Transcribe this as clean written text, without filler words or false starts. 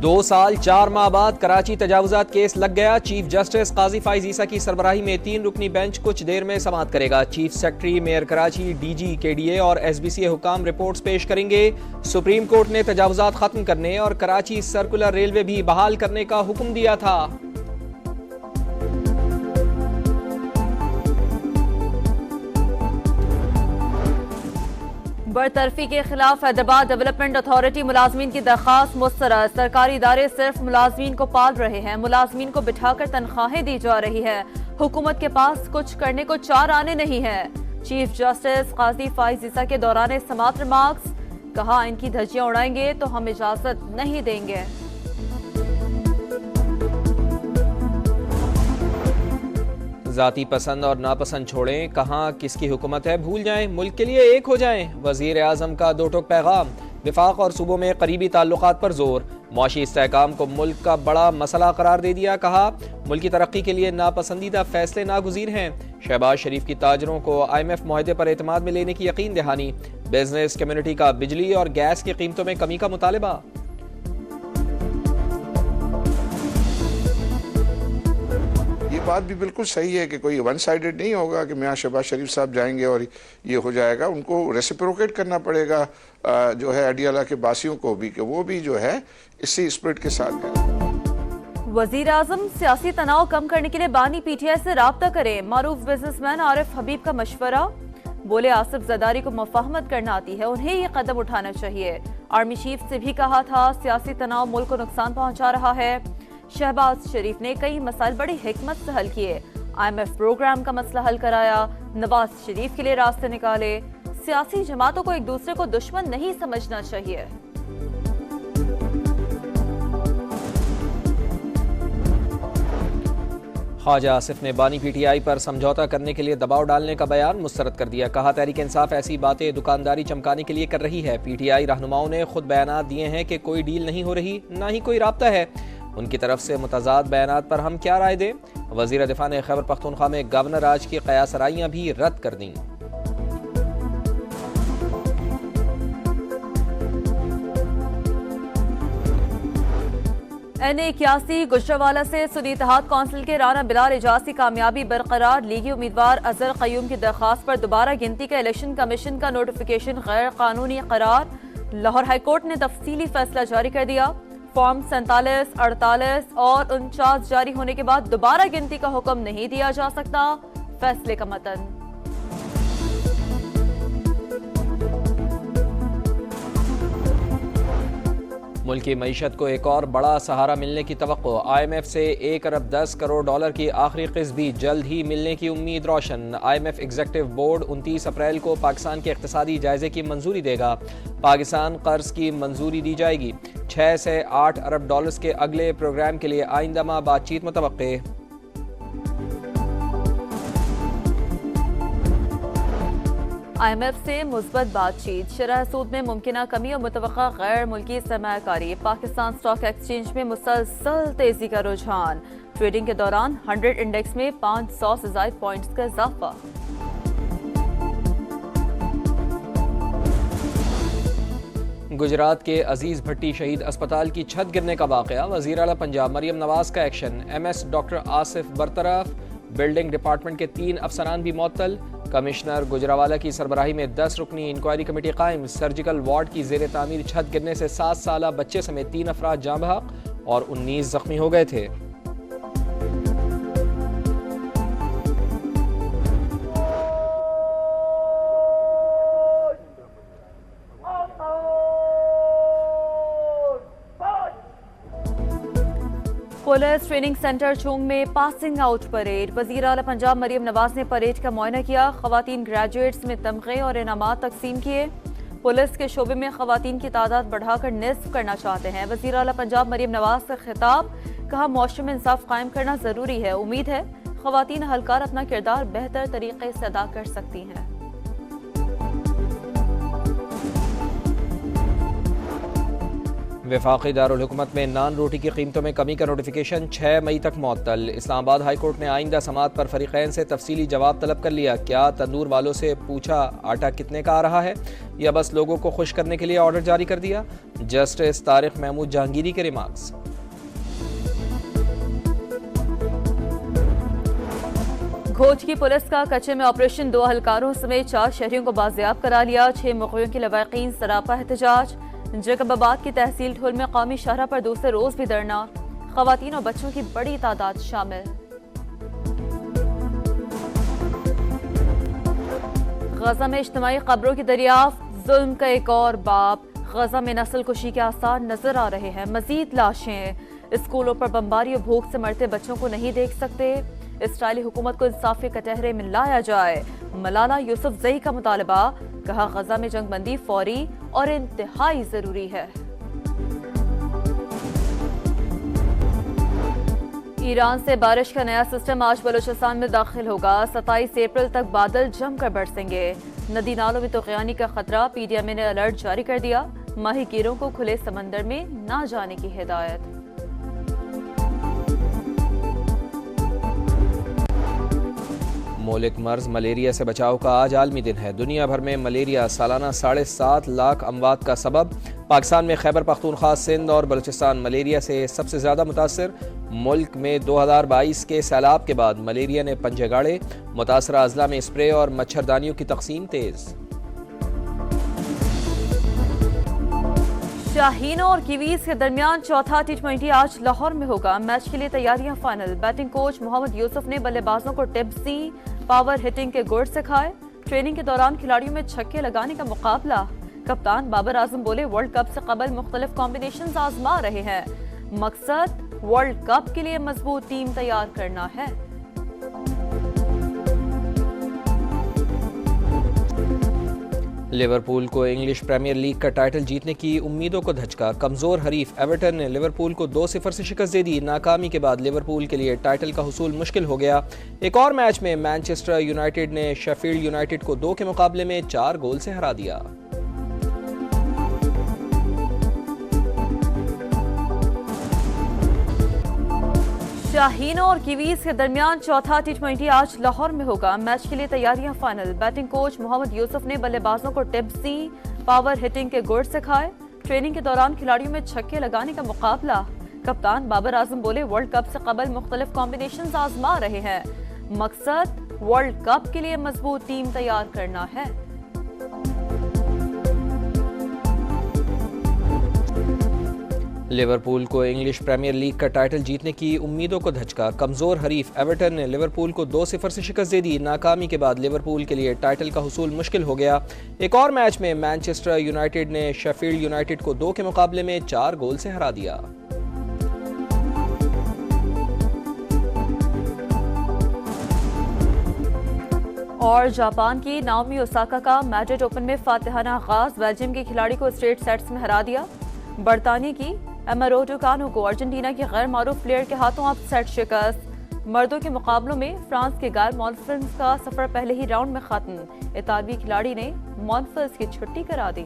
2 साल 4 माह बाद कराची तजावुजात केस लग गया। चीफ जस्टिस काजी फाइज ईसा की सरबराही में 3 रुकनी बेंच कुछ देर में समाअत करेगा। Chief secretary, mayor Karachi, DG, KDA और एसबीसी हुकाम रिपोर्ट्स पेश करेंगे। सुप्रीम कोर्ट ने तजावुजात खत्म करने और कराची सर्कुलर रेलवे भी बहाल करने का हुक्म दिया था। बरतरफी के खिलाफ हैदराबाद डेवलपमेंट अथॉरिटी मुलाजमीन की दरखास्त मुस्तरद। सरकारी इदारे सिर्फ मुलाजमीन को पाल रहे हैं, मुलाजमीन को बिठाकर तनख्वाहें दी जा रही है। हुकूमत के पास कुछ करने को 4 आने नहीं है। चीफ जस्टिस काजी फाइज ईसा के दौरान समाअत रिमार्क्स, कहा इनकी धज्जियां उड़ाएंगे तो हम इजाजत नहीं देंगे। जाती पसंद और नापसंद छोड़ें, कहाँ किसकी हुकूमत है भूल जाएं, मुल्क के लिए एक हो जाएं। वजीर आजम का 2 टोक पैगाम। विफाक और सूबों में करीबी ताल्लुकात पर जोर। मौशी इस्तेहकाम को मुल्क का बड़ा मसला करार दे दिया। कहा मुल्क की तरक्की के लिए नापसंदीदा फैसले नागुज़ीर हैं। शहबाज शरीफ की ताजरों को IMF मुआहदे पर एतमाद में लेने की यकीन दहानी। बिजनेस कम्युनिटी का बिजली और गैस की कीमतों में कमी का मुतालबा। ये बात भी बिल्कुल सही है कि कोई वन साइडेड नहीं होगा कि मियां शहबाज शरीफ साहब जाएंगे और ये हो जाएगा। उनको रेसिप्रोकेट करना पड़ेगा जो है अडियाला के बासियों को भी, कि वो भी जो है इसी स्पिरिट के साथ है। वजीर आजम सियासी तनाव कम करने के लिए बानी PTI से राब्ता करें। मारूफ बिजनेसमैन आरिफ हबीब का मशवरा। बोले आसिफ जरदारी को मुफाहमत करना आती है, उन्हें ये कदम उठाना चाहिए। आर्मी चीफ से भी कहा था सियासी तनाव मुल्क को नुकसान पहुंचा रहा है। शहबाज शरीफ ने कई मसाइल बड़ी हिकमत से हल किए। IMF प्रोग्राम का मसला हल कराया, नवाज शरीफ के लिए रास्ते निकाले। सियासी जमातों को एक दूसरे को दुश्मन नहीं समझना चाहिए। ख्वाजा आसिफ ने बानी PTI पर समझौता करने के लिए दबाव डालने का बयान मुस्तरद कर दिया। कहा तहरीक इंसाफ ऐसी बातें दुकानदारी चमकाने के लिए कर रही है। PTI रहनुमाओं ने खुद बयानात दिए हैं कि कोई डील नहीं हो रही, ना ही कोई राब्ता है। उनकी तरफ से मुतजाद बयानात पर हम क्या राय दें। वजीर दिफा ने खैबर पख्तूनख्वा में गवर्नर राज की कयासराइयां भी रद्द कर दी। NA81 गुजरावाला से सुन्नी इत्तेहाद कौंसिल के राना बिलाल एजाज की कामयाबी बरकरार। लीगी उम्मीदवार अजहर कयूम की दरखास्त पर दोबारा गिनती का इलेक्शन कमीशन का नोटिफिकेशन गैर कानूनी करार। लाहौर हाईकोर्ट ने तफसीली फैसला जारी कर दिया। फॉर्म 47, 48 और 49 जारी होने के बाद दोबारा गिनती का हुक्म नहीं दिया जा सकता। फैसले का मतन। मुल्क की मईशत को एक और बड़ा सहारा मिलने की तवक्को। IMF से 1 अरब 10 करोड़ डॉलर की आखिरी किस्त भी जल्द ही मिलने की उम्मीद रोशन। IMF एग्जीक्यूटिव बोर्ड 29 अप्रैल को पाकिस्तान के इक्तिसादी जायजे की मंजूरी देगा। पाकिस्तान कर्ज की मंजूरी दी जाएगी। 6 से 8 अरब डॉलर्स के अगले प्रोग्राम के लिए आइंदा माह बातचीत मुतवक्के। IMF से मुस्बत बातचीत। शरह सूद में मुमकिना कमी और मुतवक्का गैर मुल्की सरमायाकारी। पाकिस्तान स्टॉक एक्सचेंज में मुसलसल तेजी का रुझान। ट्रेडिंग के दौरान 100 इंडेक्स में 500 से ज्यादा पॉइंट्स का इजाफा। गुजरात के अजीज भट्टी शहीद अस्पताल की छत गिरने का वाकया। वजीर आला पंजाब मरियम नवाज का एक्शन। MS डॉक्टर आसिफ बरतरफ। बिल्डिंग डिपार्टमेंट के 3 अफसरान भी मुअत्तल। कमिश्नर गुजरावाला की सरबराही में 10 रुकनी इंक्वायरी कमेटी कायम। सर्जिकल वार्ड की जेर तामीर छत गिरने से 7 साला बच्चे समेत 3 अफराद जाँ बहक और 19 जख्मी हो गए थे। पुलिस ट्रेनिंग सेंटर चोंग में पासिंग आउट परेड। वजीर आला पंजाब मरियम नवाज ने परेड का मुआयना किया। खवातीन ग्रेजुएट्स में तमगे और इनामात तकसीम किए। पुलिस के शोबे में खवातीन की तादाद बढ़ाकर निस्फ करना चाहते हैं। वजीर आला पंजाब मरियम नवाज से खिताब। कहा मुआशरे में इंसाफ कायम करना जरूरी है। उम्मीद है खवातीन अहलकार अपना किरदार बेहतर तरीके से अदा कर सकती हैं। वफाकी दारुल हुकूमत में नान रोटी की कीमतों में कमी का नोटिफिकेशन 6 मई तक मुअत्तल। इस्लामाबाद हाई कोर्ट ने आइंदा समात पर फरीकैन से तफसीली जवाब तलब कर लिया। क्या तंदूर वालों से पूछा आटा कितने का आ रहा है, या बस लोगों को खुश करने के लिए ऑर्डर जारी कर दिया? जस्टिस तारिक महमूद जहांगीरी के रिमार्क्स। घोच की पुलिस का कच्चे में ऑपरेशन 2 अहलकारों समेत 4 शहरियों को बाजियाब करा लिया। 6 मुक़र्रियों के लवाकीन सरापा एहतजाज। जैकबाबाद की तहसील ठुल में कौमी शाहरा पर दूसरे रोज भी धरना। खवातीन और बच्चों की बड़ी तादाद शामिल। गजा में इज्तिमाई कब्रों की दरियाफ्त, जुल्म का एक और बाप। गजा में नस्ल कुशी के आसार नजर आ रहे हैं। मजीद लाशें। स्कूलों पर बमबारी और भूख से मरते बच्चों को नहीं देख सकते। इसराइली हुकूमत को इंसाफ के कटहरे में लाया जाए। मलाला यूसुफजई का मुतालबा। कहा गजा में जंगबंदी फौरी और इंतहाई जरूरी है। ईरान से बारिश का नया सिस्टम आज बलूचिस्तान में दाखिल होगा। 27 अप्रैल तक बादल जमकर बरसेंगे। नदी नालों में तूफ़ानी का खतरा। पीडीएमए ने अलर्ट जारी कर दिया। माहीगीरों को खुले समंदर में ना जाने की हिदायत। मौलिक मर्ज मलेरिया से बचाव का आज आलमी दिन है। दुनिया भर में मलेरिया सालाना 7.5 लाख अमवात का सबब। पाकिस्तान में खैबर पख्तूनख्वा, सिंध और बलूचिस्तान मलेरिया से सबसे ज़्यादा मुतासर। मुल्क में 2022 के सैलाब के बाद मलेरिया ने पंजे गाड़े। मुतासरा अजला में स्प्रे और मच्छरदानियों की तकसीम तेज। शाहीन और कीवीज के दरमियान चौथा T20 आज लाहौर में होगा। मैच के लिए तैयारियां final. Batting coach Mohammad Yusuf ने बल्लेबाजों को टिप्स दी। पावर हिटिंग के गुर सिखाए। ट्रेनिंग के दौरान खिलाड़ियों में छक्के लगाने का मुकाबला। कप्तान बाबर आजम बोले, वर्ल्ड कप से कबल मुख्तलिफ कॉम्बिनेशन आजमा रहे हैं। मकसद वर्ल्ड कप के लिए मजबूत टीम तैयार करना है। लिवरपूल को इंग्लिश प्रीमियर लीग का टाइटल जीतने की उम्मीदों को धचका। कमजोर हरीफ एवर्टन ने लिवरपूल को 2-0 से शिकस्त दे दी। नाकामी के बाद लिवरपूल के लिए टाइटल का हुसूल मुश्किल हो गया। एक और मैच में मैनचेस्टर यूनाइटेड ने शेफील्ड यूनाइटेड को 2 के मुकाबले में 4 गोल से हरा दिया। शाहीन और कीवीज के दरमियान चौथा T20 आज लाहौर में होगा। मैच के लिए तैयारियां final. Batting coach Mohammad Yusuf ने बल्लेबाजों को टिप्स दी। पावर हिटिंग के गुर सिखाए। ट्रेनिंग के दौरान खिलाड़ियों में छक्के लगाने का मुकाबला। कप्तान बाबर आजम बोले, वर्ल्ड कप से कबल मुख्तलिफ कॉम्बिनेशन आजमा रहे हैं। मकसद वर्ल्ड कप के लिए मजबूत टीम तैयार करना है। लिवरपूल को इंग्लिश प्रीमियर लीग का टाइटल जीतने की उम्मीदों को धचका। कमजोर हरीफ एवर्टन ने लिवरपूल को 2-0 से शिकस्त दे दी। नाकामी के बाद लिवरपूल के लिए टाइटल का हुसूल मुश्किल हो गया। एक और मैच में मैनचेस्टर यूनाइटेड ने शेफील्ड यूनाइटेड को 2 के मुकाबले में 4 गोल से हरा दिया। और जापान की नाओमी ओसाका का मैड्रिड ओपन में फातिहाना आगाज। बेल्जियम के खिलाड़ी को स्ट्रेट सेट्स में हरा दिया। बरतानिया की एमा राडुकानु को अर्जेंटीना के गैर मारूफ प्लेयर के हाथों अपसेट शिकस्त। मर्दों के मुकाबलों में फ्रांस के गायल मॉन्फिल्स का सफर पहले ही राउंड में खत्म। इतालवी खिलाड़ी ने मॉन्फिल्स की छुट्टी करा दी।